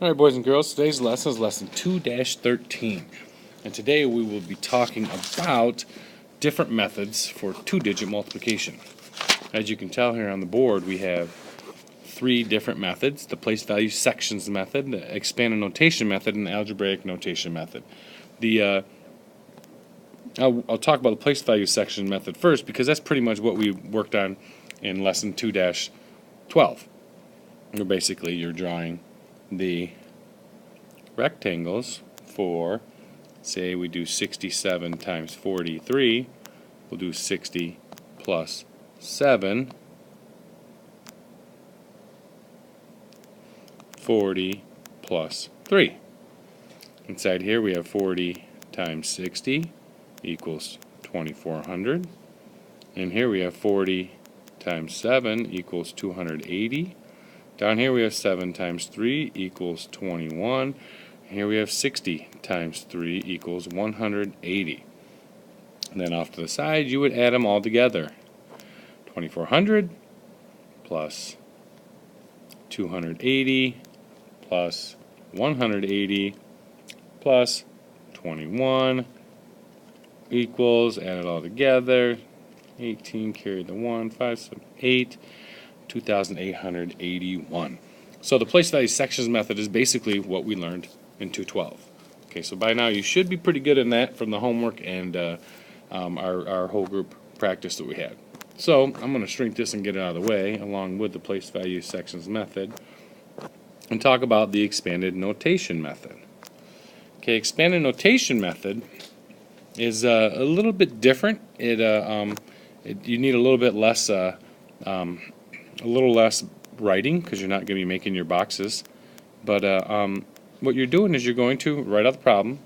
Alright, boys and girls, today's lesson is lesson 2-13. And today we will be talking about different methods for two-digit multiplication. As you can tell here on the board, we have three different methods: the place value sections method, the expanded notation method, and the algebraic notation method. I'll talk about the place value section method first because that's pretty much what we worked on in lesson 2-12. Where basically you're drawing the rectangles for, say we do 67 times 43, we'll do 60 plus 7, 40 plus 3. Inside here we have 40 times 60 equals 2400. And here we have 40 times 7 equals 280. Down here we have 7 times 3 equals 21. Here we have 60 times 3 equals 180. And then off to the side you would add them all together. 2400 plus 280 plus 180 plus 21 equals, add it all together, 18, carry the 1, 5, 7, 8, 2,881. So the place value sections method is basically what we learned in 212. Okay, so by now you should be pretty good in that from the homework and our whole group practice that we had. So I'm going to shrink this and get it out of the way along with the place value sections method and talk about the expanded notation method. Okay, expanded notation method is a little bit different. You need a little bit less writing because you're not going to be making your boxes. But what you're doing is you're going to write out the problem,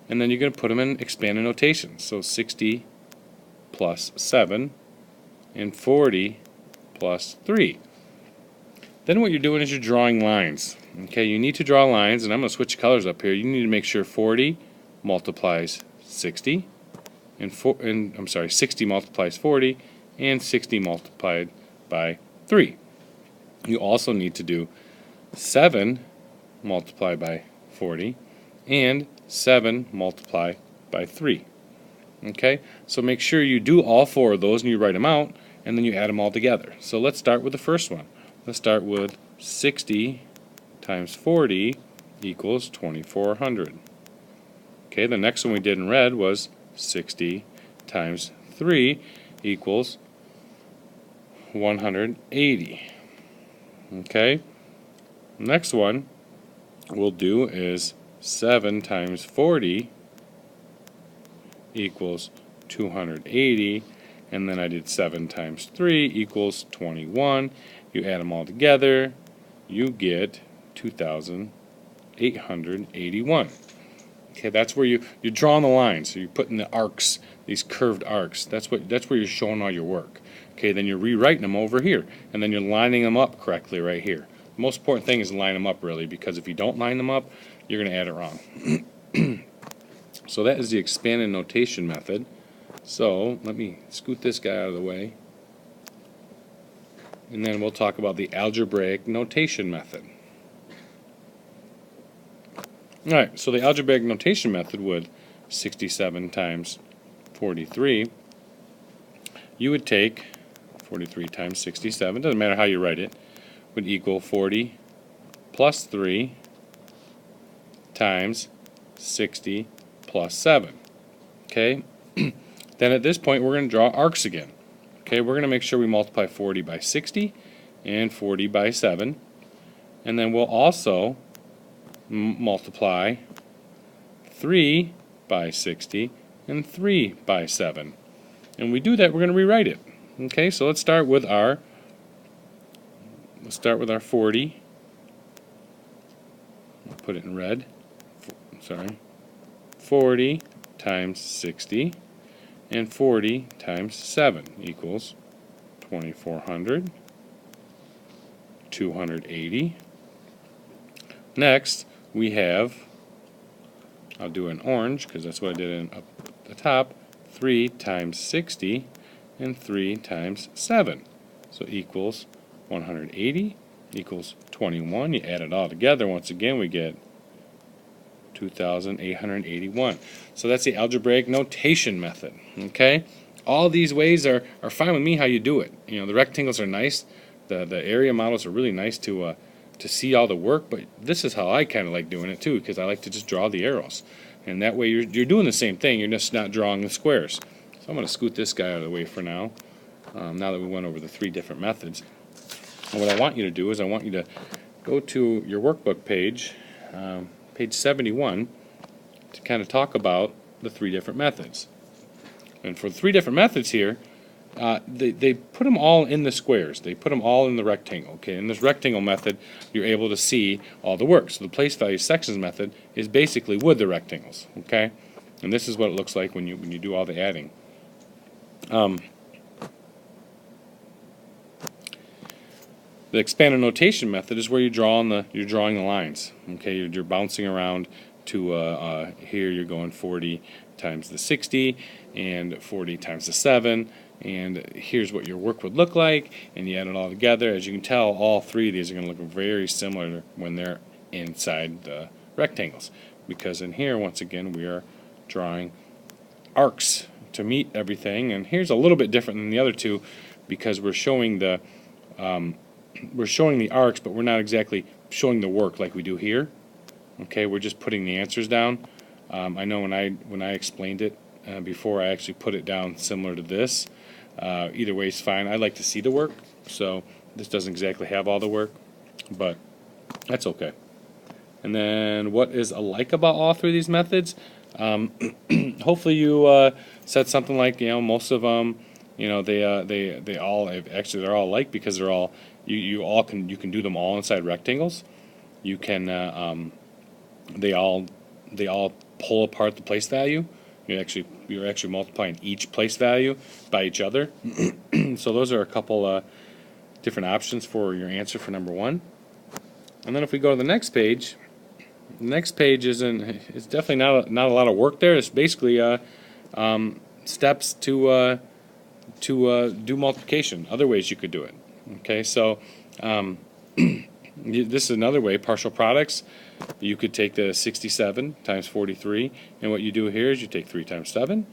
and then you're going to put them in expanded notation. So 60 plus 7 and 40 plus 3. Then what you're doing is you're drawing lines. Okay, you need to draw lines, and I'm going to switch colors up here. You need to make sure 40 multiplies 60, and 60 multiplies 40, and 60 multiplied by 3. You also need to do 7 multiplied by 40 and 7 multiplied by 3. Okay, so make sure you do all four of those and you write them out and then you add them all together. So let's start with the first one. Let's start with 60 times 40 equals 2400. Okay, the next one we did in red was 60 times 3 equals 180. Okay, next one we'll do is 7 times 40 equals 280, and then I did 7 times 3 equals 21. You add them all together, you get 2,881. Okay, that's where you're drawing the lines. So you're putting the arcs, these curved arcs. That's where you're showing all your work. Okay, then you're rewriting them over here, and then you're lining them up correctly right here. The most important thing is to line them up really, because if you don't line them up, you're going to add it wrong. So that is the expanded notation method. So let me scoot this guy out of the way, and then we'll talk about the algebraic notation method. Alright, so the algebraic notation method would 67 times 43. You would take 43 times 67, doesn't matter how you write it, would equal 40 plus 3 times 60 plus 7. Okay, then at this point we're going to draw arcs again. Okay, we're going to make sure we multiply 40 by 60 and 40 by 7, and then we'll also multiply 3 by 60 and 3 by 7. And we do that, we're going to rewrite it. Okay, so let's start with our 40. I'll put it in red. 40 times 60 and 40 times 7 equals 2400, 280. Next we have, I'll do an orange because that's what I did up at the top, 3 times 60 and 3 times 7. So equals 180 equals 21. You add it all together, once again, we get 2,881. So that's the algebraic notation method, okay? All these ways are fine with me how you do it. You know, the rectangles are nice. The area models are really nice to see all the work, but this is how I kind of like doing it too, because I like to just draw the arrows. And that way you're doing the same thing, you're just not drawing the squares. So I'm going to scoot this guy out of the way for now, now that we went over the 3 different methods. And what I want you to do is I want you to go to your workbook page, page 71, to kind of talk about the 3 different methods. And for the 3 different methods here, they put them all in the squares. They put them all in the rectangle. Okay, in this rectangle method, you're able to see all the work. So the place value sections method is basically with the rectangles. Okay, and this is what it looks like when you do all the adding. The expanded notation method is where you're drawing the lines. Okay, you're bouncing around to here you're going 40 times the 60 and 40 times the 7, and here's what your work would look like, and you add it all together. As you can tell, all 3 of these are going to look very similar when they're inside the rectangles, because in here, once again, we are drawing arcs to meet everything. And here's a little bit different than the other 2, because we're showing the arcs, but we're not exactly showing the work like we do here. Okay, we're just putting the answers down. I know when I explained it before, I actually put it down similar to this. Either way is fine. I like to see the work, so this doesn't exactly have all the work, but that's okay. And then what is alike about all 3 of these methods? Hopefully you said something like, you know, most of them, you know, they all actually they're all alike because they're all you can do them all inside rectangles. You can they all pull apart the place value. You're actually multiplying each place value by each other. So those are a couple different options for your answer for number 1. And then if we go to the next page it's definitely not a lot of work there. It's basically steps to do multiplication. Other ways you could do it. Okay, so this is another way. Partial products. You could take the 67 times 43, and what you do here is you take 3 times 7,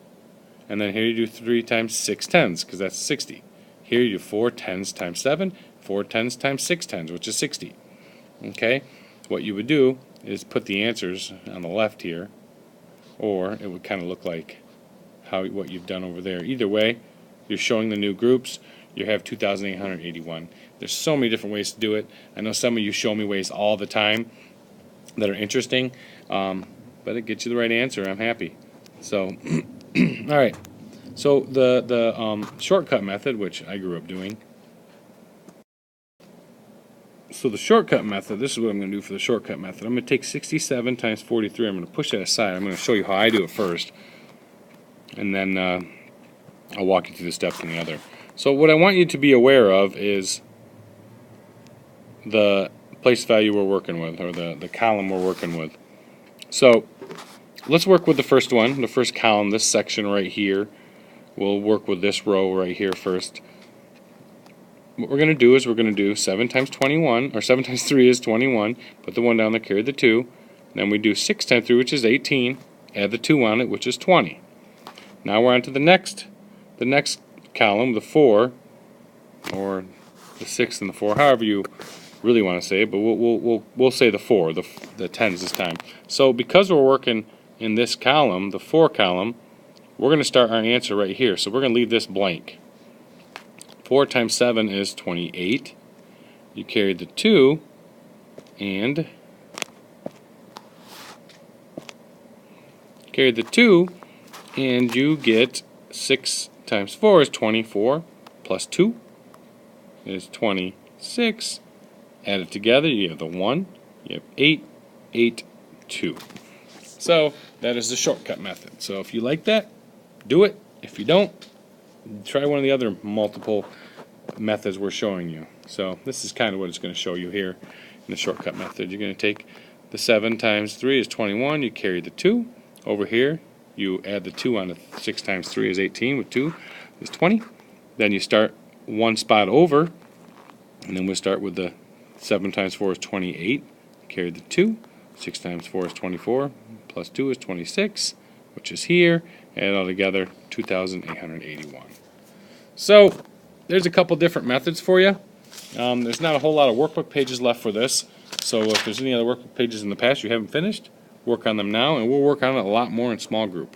and then here you do 3 times 6 tens, because that's 60. Here you do 4 tens times 7, 4 tens times 6 tens, which is 60. Okay, what you would do is put the answers on the left here, or it would kind of look like what you've done over there. Either way, you're showing the new groups. You have 2,881. There's so many different ways to do it. I know some of you show me ways all the time that are interesting, but it gets you the right answer. I'm happy. So, all right. So the shortcut method, which I grew up doing. So the shortcut method, this is what I'm going to do for the shortcut method. I'm going to take 67 times 43. I'm going to push that aside. I'm going to show you how I do it first, and then I'll walk you through the steps in the other. So what I want you to be aware of is the place value we're working with, or the column we're working with. So let's work with the first one, the first column, this section right here. We'll work with this row right here first. What we're going to do is we're going to do 7 times 21, or 7 times 3 is 21. Put the 1 down there, carry the 2. Then we do 6 times 3, which is 18. Add the 2 on it, which is 20. Now we're on to the next column, the 4, or the 6 and the 4, however you really want to say it, but we'll say the 4, the tens this time. So because we're working in this column, the 4 column, we're going to start our answer right here. So we're going to leave this blank. 4 times 7 is 28. You carry the 2 and you get 6 times 4 is 24 plus 2 is 26. Add it together, you have the 1, you have 8, 8, 2. So that is the shortcut method. So if you like that, do it. If you don't, try one of the other multiple methods we're showing you. So this is kind of what it's going to show you here in the shortcut method. You're going to take the 7 times 3 is 21, you carry the 2. Over here, you add the 2 on the 6 times 3 is 18 with 2 is 20. Then you start one spot over, and then we'll start with the 7 times 4 is 28. Carry the 2. 6 times 4 is 24. Plus 2 is 26, which is here. And altogether, 2,881. So there's a couple different methods for you. There's not a whole lot of workbook pages left for this. So if there's any other workbook pages in the past you haven't finished, work on them now, and we'll work on it a lot more in small group.